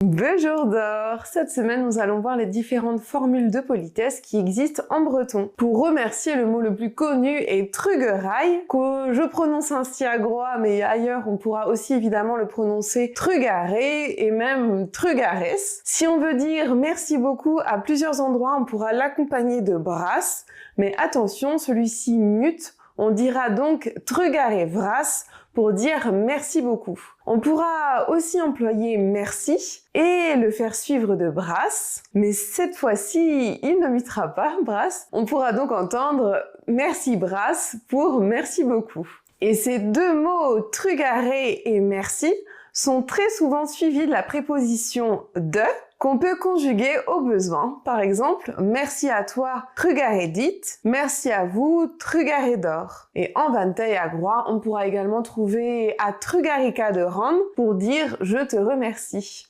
Bonjour d'or. Cette semaine, nous allons voir les différentes formules de politesse qui existent en breton. Pour remercier, le mot le plus connu est trugerai, que je prononce ainsi à Groix, mais ailleurs on pourra aussi évidemment le prononcer trugaré et même trugares. Si on veut dire merci beaucoup à plusieurs endroits, on pourra l'accompagner de brasse, mais attention, celui-ci mute. On dira donc trugaré vras pour dire merci beaucoup. On pourra aussi employer merci et le faire suivre de brasse, mais cette fois-ci, il ne mutera pas brasse. On pourra donc entendre merci brasse pour merci beaucoup. Et ces deux mots, trugaré et merci, sont très souvent suivis de la préposition de, qu'on peut conjuguer au besoin. Par exemple, merci à toi, trugaré dit, merci à vous, trugaré d'or. Et en Vantei à Groix, on pourra également trouver à trugarica de ran pour dire je te remercie.